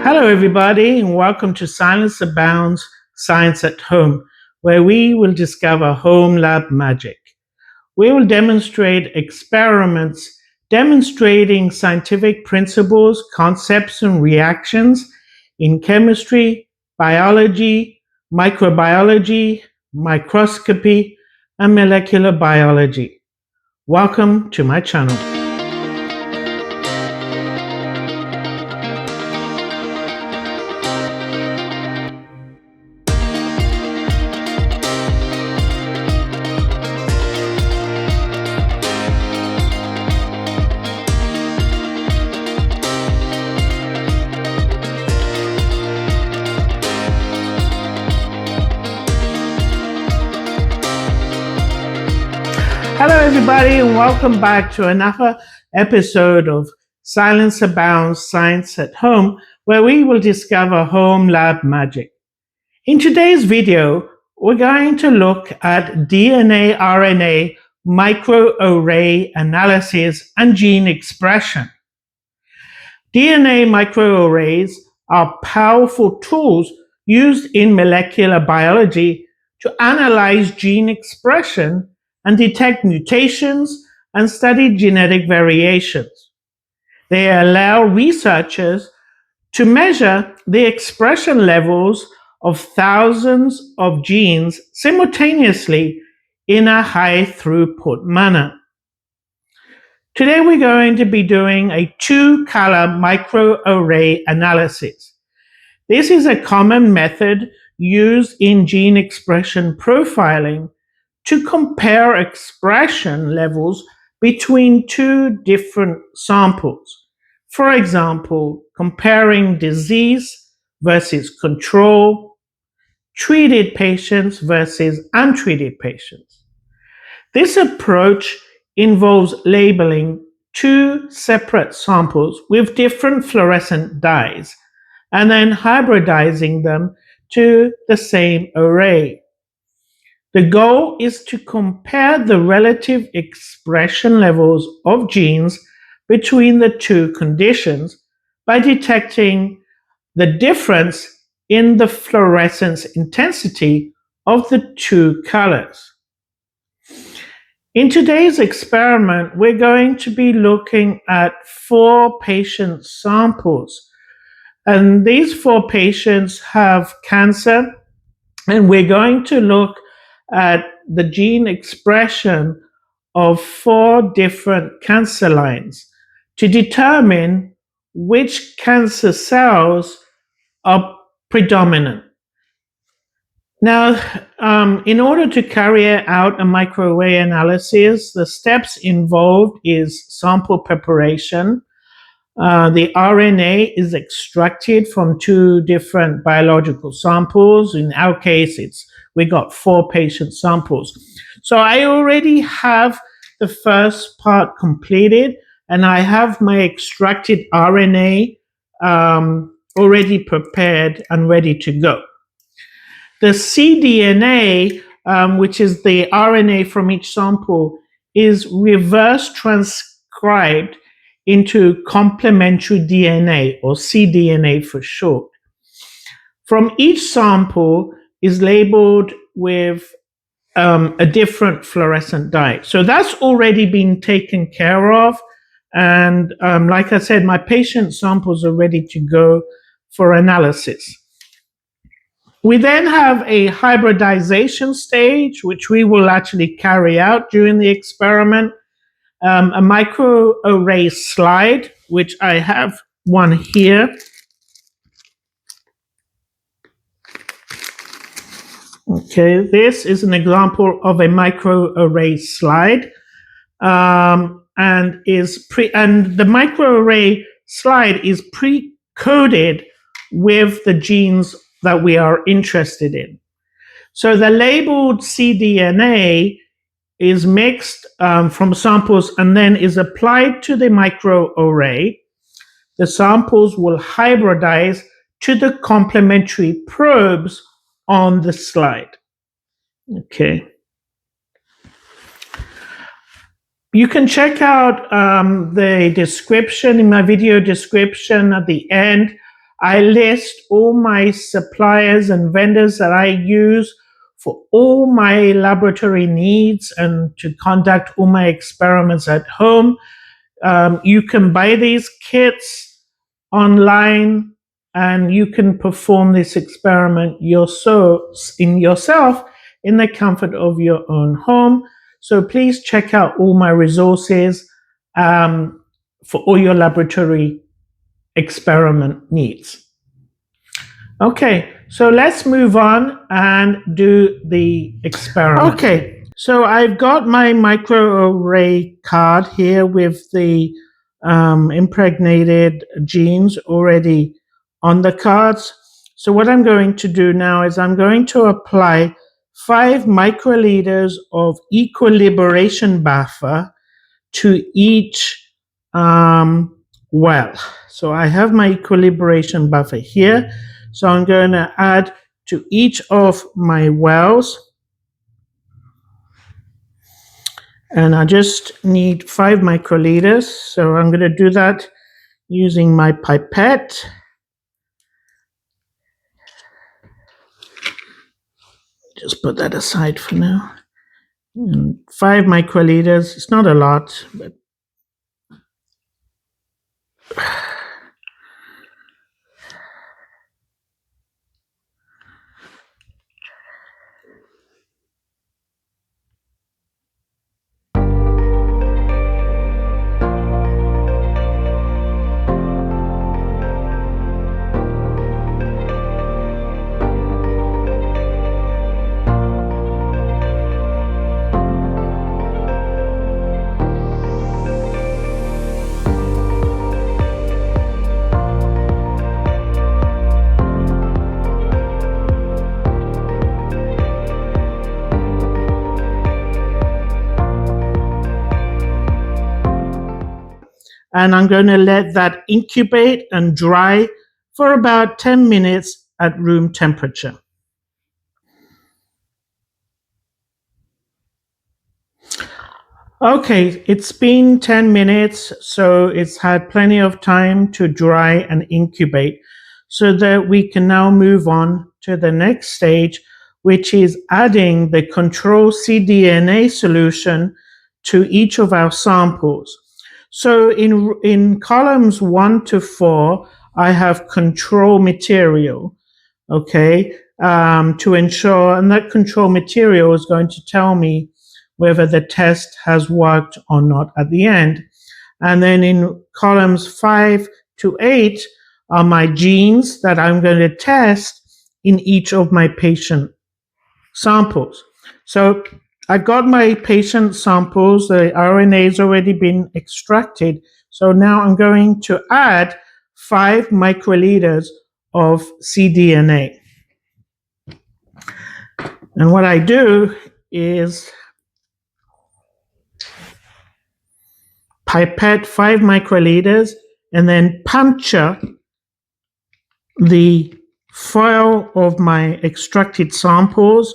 Hello, everybody, and welcome to Silence Abounds Science at Home, where we will discover home lab magic. We will demonstrate experiments demonstrating scientific principles, concepts, and reactions in chemistry, biology, microbiology, microscopy, and molecular biology. Welcome to my channel. Hello, everybody, and welcome back to another episode of Silence Abounds Science at Home, where we will discover home lab magic. In today's video, we're going to look at DNA RNA microarray analysis and gene expression. DNA microarrays are powerful tools used in molecular biology to analyze gene expression and detect mutations and study genetic variations. They allow researchers to measure the expression levels of thousands of genes simultaneously in a high throughput manner. Today we're going to be doing a two-color microarray analysis. This is a common method used in gene expression profiling to compare expression levels between two different samples. For example, comparing disease versus control, treated patients versus untreated patients. This approach involves labeling two separate samples with different fluorescent dyes and then hybridizing them to the same array. The goal is to compare the relative expression levels of genes between the two conditions by detecting the difference in the fluorescence intensity of the two colors. In today's experiment, we're going to be looking at 4 patient samples. And these 4 patients have cancer, and we're going to look at the gene expression of 4 different cancer lines to determine which cancer cells are predominant. Now, in order to carry out a microarray analysis, the steps involved is sample preparation. The RNA is extracted from 2 different biological samples. In our case, we got 4 patient samples. So I already have the first part completed, and I have my extracted RNA already prepared and ready to go. The cDNA, which is the RNA from each sample, is reverse transcribed into complementary DNA, or cDNA for short. From each sample is labeled with a different fluorescent dye. So that's already been taken care of. And like I said, my patient samples are ready to go for analysis. We then have a hybridization stage, which we will actually carry out during the experiment. A microarray slide, which I have one here. Okay, this is an example of a microarray slide, and the microarray slide is pre-coded with the genes that we are interested in. So the labeled cDNA is mixed from samples and then is applied to the microarray. The samples will hybridize to the complementary probes on the slide. Okay. You can check out the description in my video description at the end. I list all my suppliers and vendors that I use for all my laboratory needs and to conduct all my experiments at home. You can buy these kits online and you can perform this experiment yourself in the comfort of your own home. So please check out all my resources for all your laboratory experiment needs. Okay, so let's move on and do the experiment. Okay, so I've got my microarray card here with the impregnated genes already on the cards. So what I'm going to do now is I'm going to apply 5 microliters of equilibration buffer to each well. So I have my equilibration buffer here. So I'm going to add to each of my wells. And I just need 5 microliters. So I'm going to do that using my pipette. Just put that aside for now. And 5 microliters, it's not a lot, but and I'm going to let that incubate and dry for about 10 minutes at room temperature. Okay, it's been 10 minutes, so it's had plenty of time to dry and incubate, so that we can now move on to the next stage, which is adding the control cDNA solution to each of our samples. So in columns 1 to 4, I have control material, okay, to ensure, and that control material is going to tell me whether the test has worked or not at the end. And then in columns 5 to 8 are my genes that I'm going to test in each of my patient samples. So I've got my patient samples, the RNA has already been extracted. So now I'm going to add 5 microliters of cDNA. And what I do is pipette 5 microliters and then puncture the foil of my extracted samples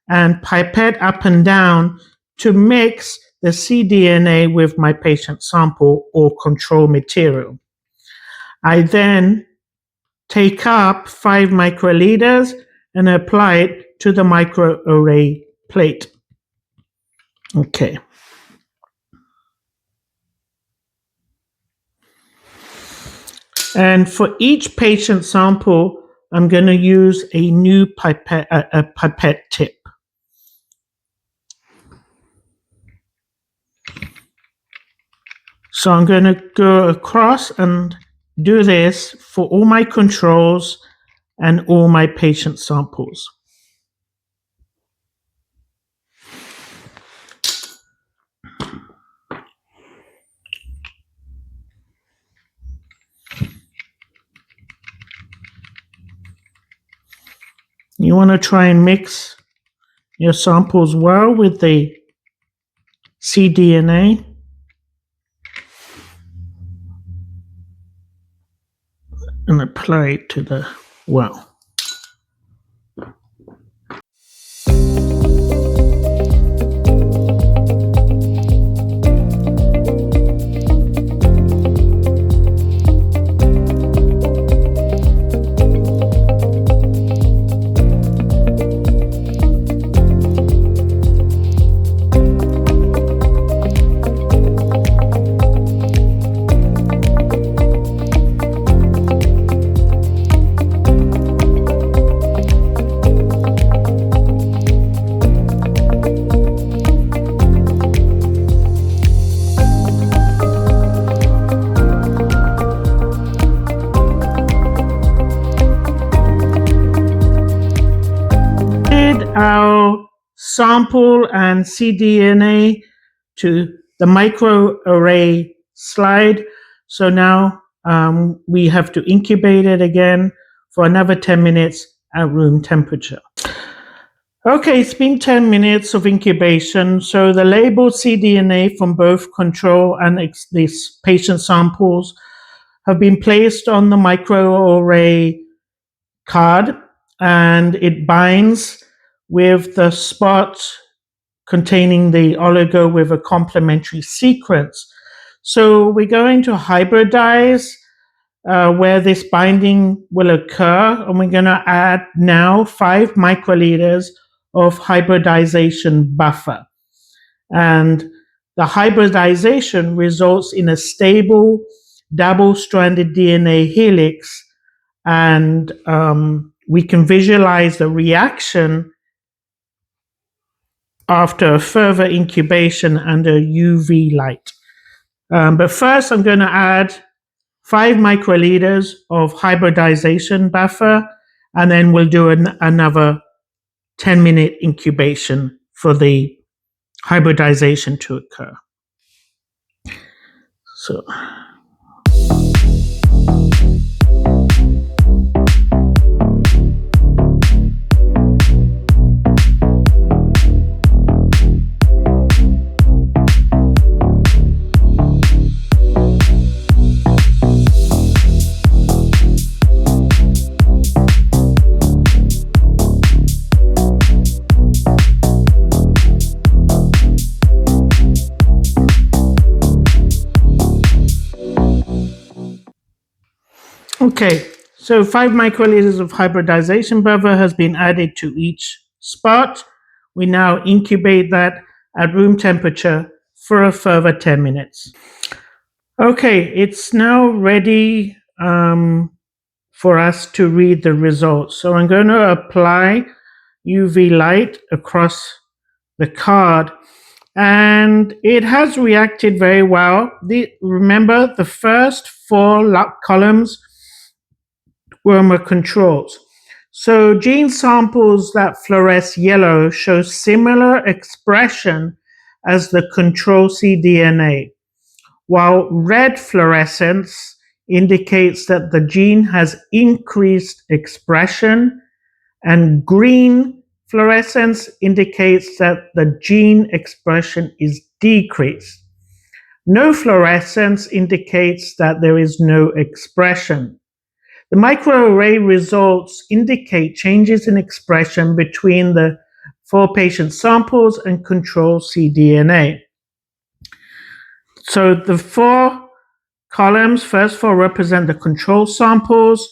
and pipette up and down to mix the cDNA with my patient sample or control material. I then take up 5 microliters and apply it to the microarray plate. Okay. And for each patient sample, I'm going to use a new pipette tip. So I'm going to go across and do this for all my controls and all my patient samples. You want to try and mix your samples well with the cDNA. And apply it to the well. sample and cDNA to the microarray slide. So now we have to incubate it again for another 10 minutes at room temperature. Okay, it's been 10 minutes of incubation. So the labeled cDNA from both control and these patient samples have been placed on the microarray card, and it binds with the spot containing the oligo with a complementary sequence. So we're going to hybridize where this binding will occur, and we're going to add now 5 microliters of hybridization buffer. And the hybridization results in a stable double-stranded DNA helix, and we can visualize the reaction after a further incubation under UV light. But first, I'm going to add 5 microliters of hybridization buffer, and then we'll do another 10-minute incubation for the hybridization to occur. So. Okay, so 5 microliters of hybridization buffer has been added to each spot. We now incubate that at room temperature for a further 10 minutes. Okay, it's now ready for us to read the results. So I'm going to apply UV light across the card, and it has reacted very well. Remember, the first 4 columns were my controls. So gene samples that fluoresce yellow show similar expression as the control cDNA, while red fluorescence indicates that the gene has increased expression, and green fluorescence indicates that the gene expression is decreased. No fluorescence indicates that there is no expression. The microarray results indicate changes in expression between the 4 patient samples and control cDNA. So the 4 columns, first 4 represent the control samples.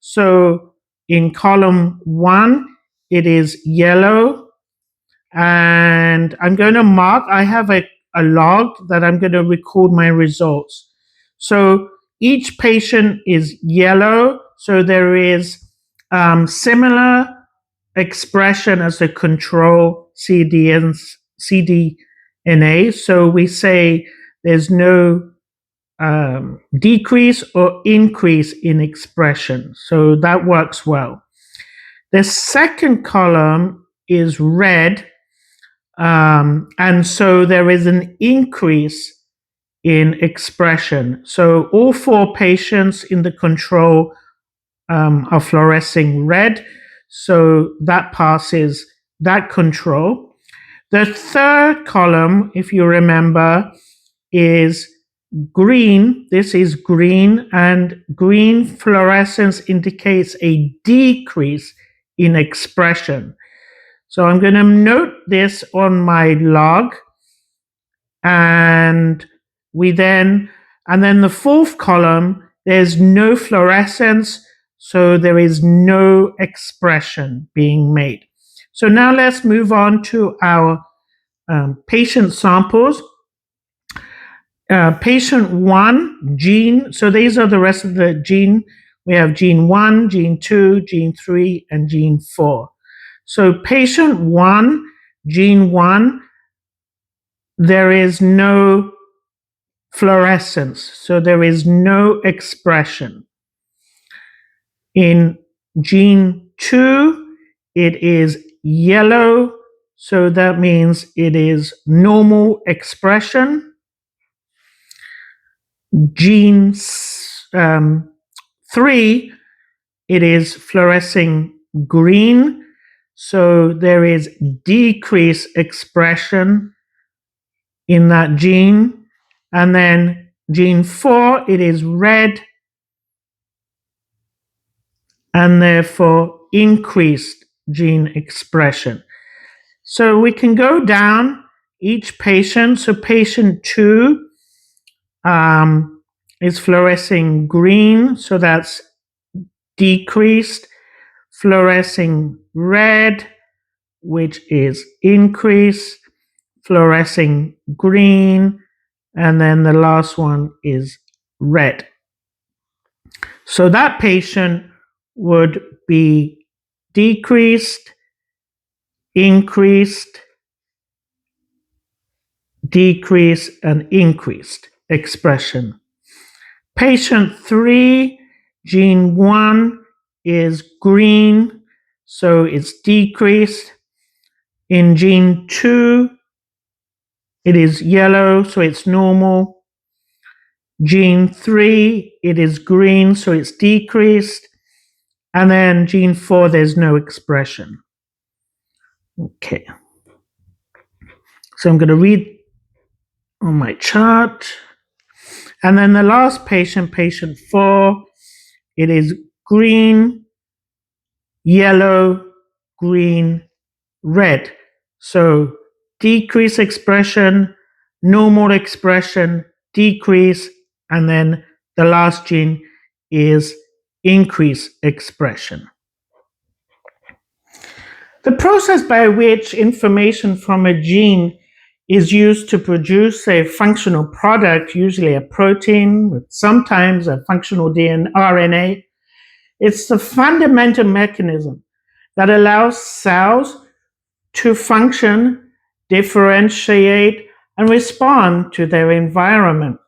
So in column 1, it is yellow, and I'm going to mark, I have a log that I'm going to record my results. So each patient is yellow, so there is similar expression as the control cDNA. So we say there's no decrease or increase in expression. So that works well. The second column is red, and so there is an increase in expression. So all 4 patients in the control are fluorescing red, so that passes that control. The third column, if you remember, is green. This is green, and green fluorescence indicates a decrease in expression. So I'm going to note this on my log, and then the 4th column, there's no fluorescence, so there is no expression being made. So now let's move on to our patient samples. Patient 1, gene, so these are the rest of the gene. We have gene 1, gene 2, gene 3, and gene 4. So patient 1, gene 1, there is no fluorescence, so there is no expression. In gene 2, it is yellow, So that means it is normal expression. Gene 3, it is fluorescing green. So there is decreased expression in that gene. And then gene 4, it is red, and therefore increased gene expression. So we can go down each patient. So patient 2 is fluorescing green, so that's decreased. Fluorescing red, which is increased. Fluorescing green, and then the last one is red. So that patient would be decreased, increased, decreased, and increased expression. Patient 3, gene 1 is green, so it's decreased. In gene 2, it is yellow, so it's normal. Gene 3, it is green, so it's decreased. And then gene 4, there's no expression. Okay. So I'm going to read on my chart. And then the last patient, patient 4, it is green, yellow, green, red. So decrease expression, normal expression, decrease, and then the last gene is increase expression. The process by which information from a gene is used to produce a functional product, usually a protein, sometimes a functional DNA RNA, it's the fundamental mechanism that allows cells to function, differentiate, and respond to their environment.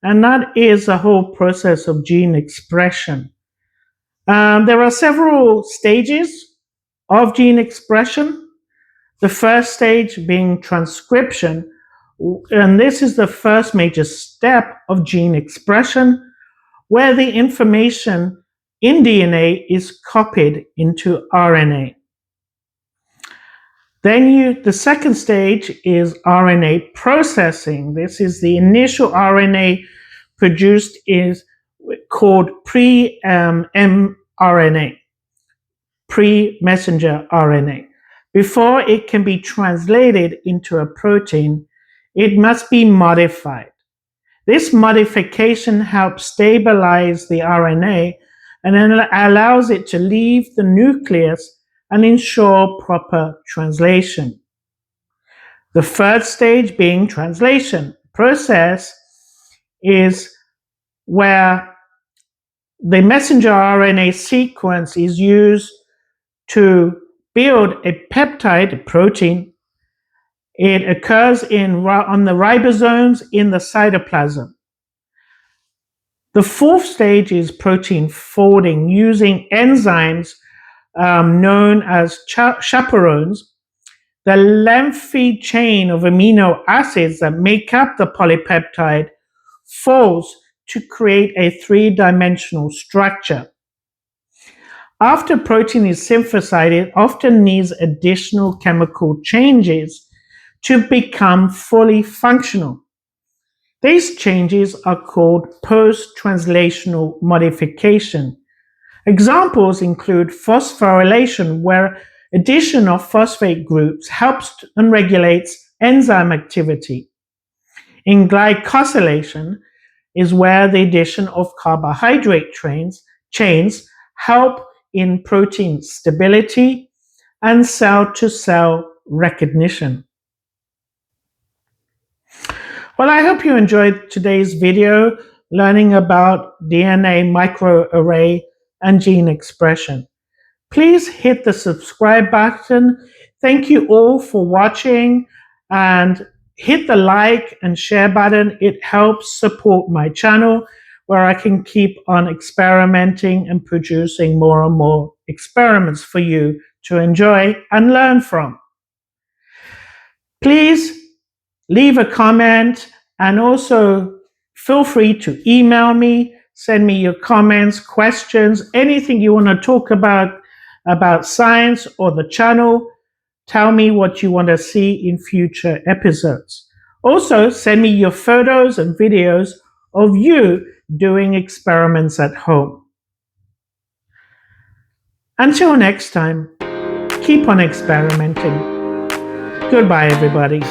And that is the whole process of gene expression. There are several stages of gene expression. The first stage being transcription, and this is the first major step of gene expression, where the information in DNA is copied into RNA. Then the second stage is RNA processing. This is the initial RNA produced is called pre-mRNA, pre-messenger RNA. Before it can be translated into a protein, it must be modified. This modification helps stabilize the RNA and then allows it to leave the nucleus and ensure proper translation. The third stage being translation process is where the messenger RNA sequence is used to build a peptide, a protein. It occurs on the ribosomes in the cytoplasm. The fourth stage is protein folding using enzymes known as chaperones. The lengthy chain of amino acids that make up the polypeptide folds to create a three-dimensional structure. After protein is synthesized, it often needs additional chemical changes to become fully functional. These changes are called post-translational modification. Examples include phosphorylation, where addition of phosphate groups helps and regulates enzyme activity. In glycosylation is where the addition of carbohydrate chains help in protein stability and cell-to-cell recognition. Well, I hope you enjoyed today's video learning about DNA microarray and gene expression. Please hit the subscribe button. Thank you all for watching, and hit the like and share button. It helps support my channel, where I can keep on experimenting and producing more and more experiments for you to enjoy and learn from. Please leave a comment, and also feel free to email me, send me your comments, questions, anything you want to talk about science or the channel. Tell me what you want to see in future episodes. Also, send me your photos and videos of you doing experiments at home. Until next time, keep on experimenting. Goodbye, everybody.